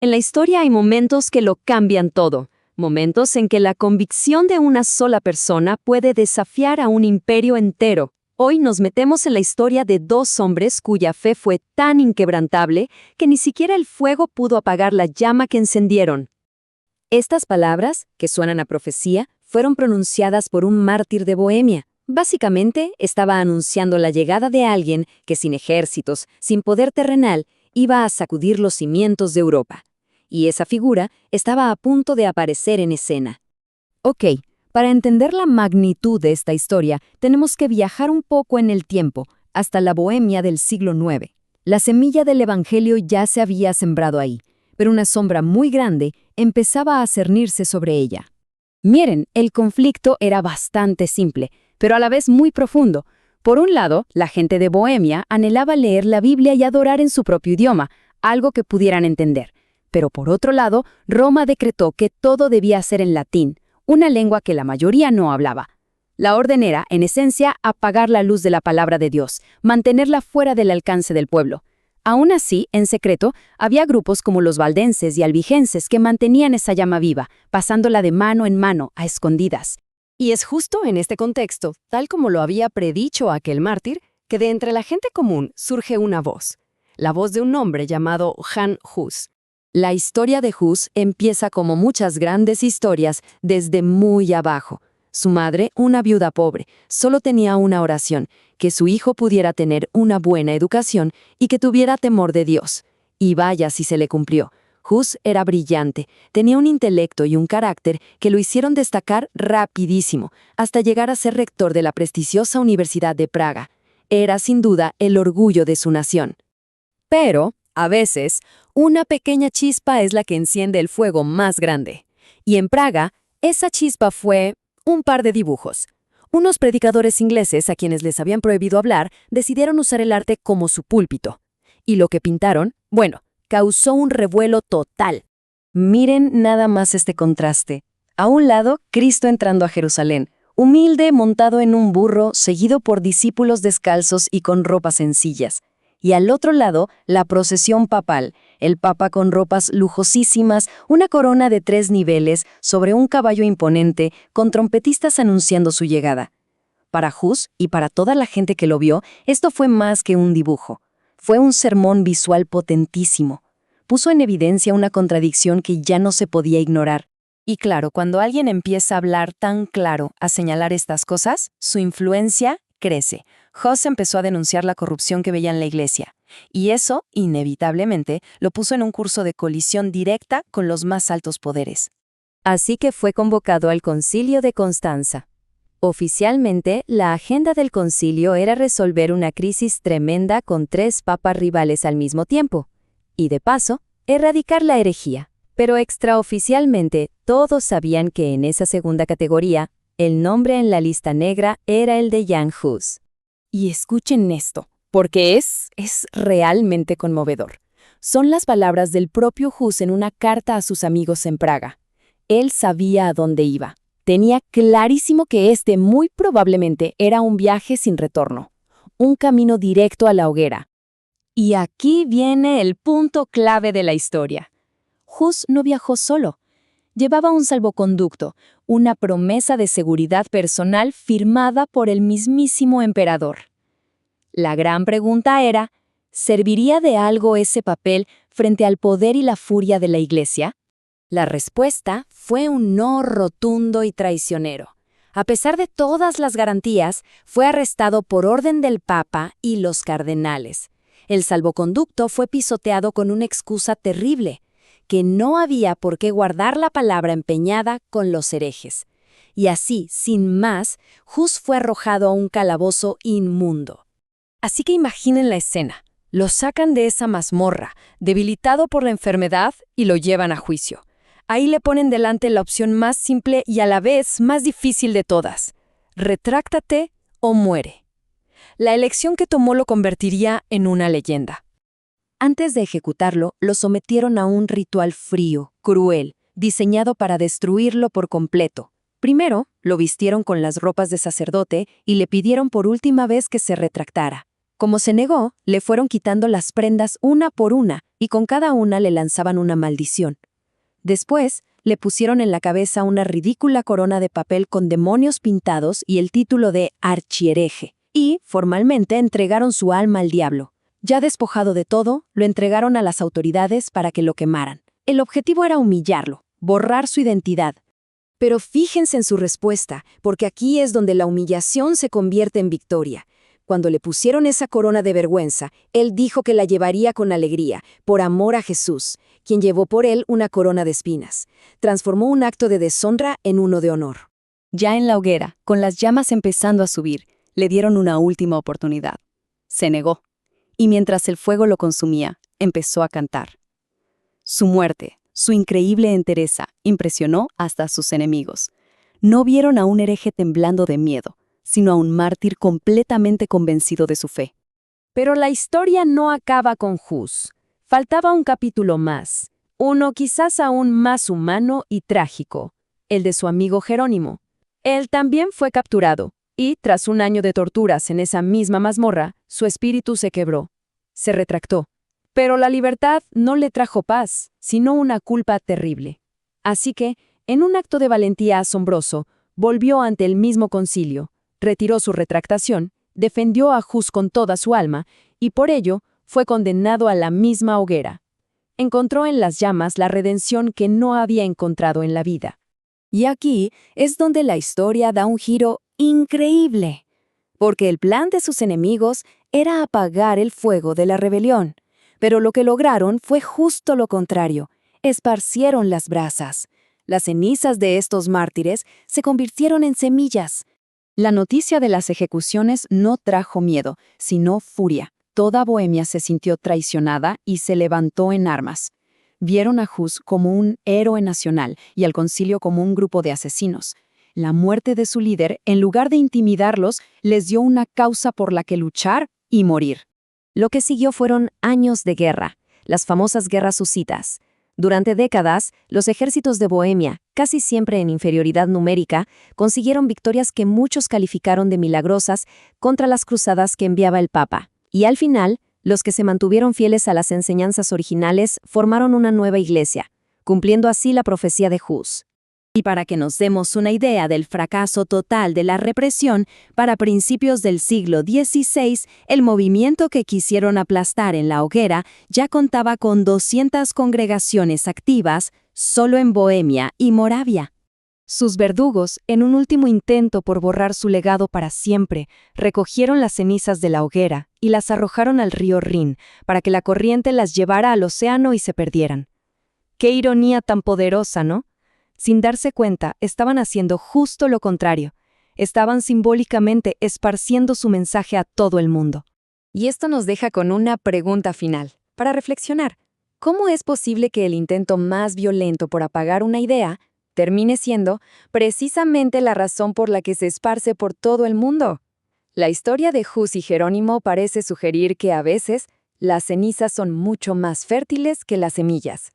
En la historia hay momentos que lo cambian todo, momentos en que la convicción de una sola persona puede desafiar a un imperio entero. Hoy nos metemos en la historia de dos hombres cuya fe fue tan inquebrantable que ni siquiera el fuego pudo apagar la llama que encendieron. Estas palabras, que suenan a profecía, fueron pronunciadas por un mártir de Bohemia. Básicamente, estaba anunciando la llegada de alguien que sin ejércitos, sin poder terrenal, iba a sacudir los cimientos de Europa. Y esa figura estaba a punto de aparecer en escena. Ok, para entender la magnitud de esta historia, tenemos que viajar un poco en el tiempo, hasta la Bohemia del siglo IX. La semilla del Evangelio ya se había sembrado ahí, pero una sombra muy grande empezaba a cernirse sobre ella. Miren, el conflicto era bastante simple, pero a la vez muy profundo. Por un lado, la gente de Bohemia anhelaba leer la Biblia y adorar en su propio idioma, algo que pudieran entender. Pero por otro lado, Roma decretó que todo debía ser en latín, una lengua que la mayoría no hablaba. La orden era, en esencia, apagar la luz de la palabra de Dios, mantenerla fuera del alcance del pueblo. Aún así, en secreto, había grupos como los valdenses y albigenses que mantenían esa llama viva, pasándola de mano en mano, a escondidas. Y es justo en este contexto, tal como lo había predicho aquel mártir, que de entre la gente común surge una voz, la voz de un hombre llamado Jan Hus. La historia de Hus empieza como muchas grandes historias desde muy abajo. Su madre, una viuda pobre, solo tenía una oración, que su hijo pudiera tener una buena educación y que tuviera temor de Dios. Y vaya si se le cumplió. Hus era brillante, tenía un intelecto y un carácter que lo hicieron destacar rapidísimo, hasta llegar a ser rector de la prestigiosa Universidad de Praga. Era sin duda el orgullo de su nación. Pero, a veces, una pequeña chispa es la que enciende el fuego más grande. Y en Praga, esa chispa fue un par de dibujos. Unos predicadores ingleses a quienes les habían prohibido hablar decidieron usar el arte como su púlpito. Y lo que pintaron, bueno, causó un revuelo total. Miren nada más este contraste. A un lado, Cristo entrando a Jerusalén, humilde, montado en un burro, seguido por discípulos descalzos y con ropas sencillas. Y al otro lado, la procesión papal, el papa con ropas lujosísimas, una corona de 3 niveles, sobre un caballo imponente, con trompetistas anunciando su llegada. Para Hus y para toda la gente que lo vio, esto fue más que un dibujo. Fue un sermón visual potentísimo. Puso en evidencia una contradicción que ya no se podía ignorar. Y claro, cuando alguien empieza a hablar tan claro, a señalar estas cosas, su influencia crece. Hus empezó a denunciar la corrupción que veía en la iglesia, y eso, inevitablemente, lo puso en un curso de colisión directa con los más altos poderes. Así que fue convocado al Concilio de Constanza. Oficialmente, la agenda del concilio era resolver una crisis tremenda con 3 papas rivales al mismo tiempo, y de paso, erradicar la herejía. Pero extraoficialmente, todos sabían que en esa segunda categoría, el nombre en la lista negra era el de Jan Hus. Y escuchen esto, porque es realmente conmovedor. Son las palabras del propio Hus en una carta a sus amigos en Praga. Él sabía a dónde iba. Tenía clarísimo que este muy probablemente era un viaje sin retorno, un camino directo a la hoguera. Y aquí viene el punto clave de la historia. Hus no viajó solo. Llevaba un salvoconducto, una promesa de seguridad personal firmada por el mismísimo emperador. La gran pregunta era, ¿serviría de algo ese papel frente al poder y la furia de la Iglesia? La respuesta fue un no rotundo y traicionero. A pesar de todas las garantías, fue arrestado por orden del Papa y los cardenales. El salvoconducto fue pisoteado con una excusa terrible, que no había por qué guardar la palabra empeñada con los herejes. Y así, sin más, Hus fue arrojado a un calabozo inmundo. Así que imaginen la escena. Lo sacan de esa mazmorra, debilitado por la enfermedad, y lo llevan a juicio. Ahí le ponen delante la opción más simple y a la vez más difícil de todas. Retráctate o muere. La elección que tomó lo convertiría en una leyenda. Antes de ejecutarlo, lo sometieron a un ritual frío, cruel, diseñado para destruirlo por completo. Primero, lo vistieron con las ropas de sacerdote y le pidieron por última vez que se retractara. Como se negó, le fueron quitando las prendas una por una y con cada una le lanzaban una maldición. Después, le pusieron en la cabeza una ridícula corona de papel con demonios pintados y el título de archihereje, y, formalmente, entregaron su alma al diablo. Ya despojado de todo, lo entregaron a las autoridades para que lo quemaran. El objetivo era humillarlo, borrar su identidad. Pero fíjense en su respuesta, porque aquí es donde la humillación se convierte en victoria. Cuando le pusieron esa corona de vergüenza, él dijo que la llevaría con alegría, por amor a Jesús, quien llevó por él una corona de espinas. Transformó un acto de deshonra en uno de honor. Ya en la hoguera, con las llamas empezando a subir, le dieron una última oportunidad. Se negó, y mientras el fuego lo consumía, empezó a cantar. Su muerte, su increíble entereza, impresionó hasta a sus enemigos. No vieron a un hereje temblando de miedo, sino a un mártir completamente convencido de su fe. Pero la historia no acaba con Hus. Faltaba un capítulo más, uno quizás aún más humano y trágico, el de su amigo Jerónimo. Él también fue capturado, y, tras un año de torturas en esa misma mazmorra, su espíritu se quebró. Se retractó. Pero la libertad no le trajo paz, sino una culpa terrible. Así que, en un acto de valentía asombroso, volvió ante el mismo concilio, retiró su retractación, defendió a Hus con toda su alma, y por ello fue condenado a la misma hoguera. Encontró en las llamas la redención que no había encontrado en la vida. Y aquí es donde la historia da un giro increíble, porque el plan de sus enemigos era apagar el fuego de la rebelión, pero lo que lograron fue justo lo contrario, esparcieron las brasas. Las cenizas de estos mártires se convirtieron en semillas. La noticia de las ejecuciones no trajo miedo, sino furia. Toda Bohemia se sintió traicionada y se levantó en armas. Vieron a Hus como un héroe nacional y al concilio como un grupo de asesinos. La muerte de su líder, en lugar de intimidarlos, les dio una causa por la que luchar y morir. Lo que siguió fueron años de guerra, las famosas guerras husitas. Durante décadas, los ejércitos de Bohemia, casi siempre en inferioridad numérica, consiguieron victorias que muchos calificaron de milagrosas contra las cruzadas que enviaba el Papa. Y al final, los que se mantuvieron fieles a las enseñanzas originales formaron una nueva iglesia, cumpliendo así la profecía de Hus. Y para que nos demos una idea del fracaso total de la represión, para principios del siglo XVI, el movimiento que quisieron aplastar en la hoguera ya contaba con 200 congregaciones activas solo en Bohemia y Moravia. Sus verdugos, en un último intento por borrar su legado para siempre, recogieron las cenizas de la hoguera y las arrojaron al río Rin para que la corriente las llevara al océano y se perdieran. Qué ironía tan poderosa, ¿no? Sin darse cuenta, estaban haciendo justo lo contrario. Estaban simbólicamente esparciendo su mensaje a todo el mundo. Y esto nos deja con una pregunta final, para reflexionar. ¿Cómo es posible que el intento más violento por apagar una idea termine siendo precisamente la razón por la que se esparce por todo el mundo? La historia de Hus y Jerónimo parece sugerir que a veces las cenizas son mucho más fértiles que las semillas.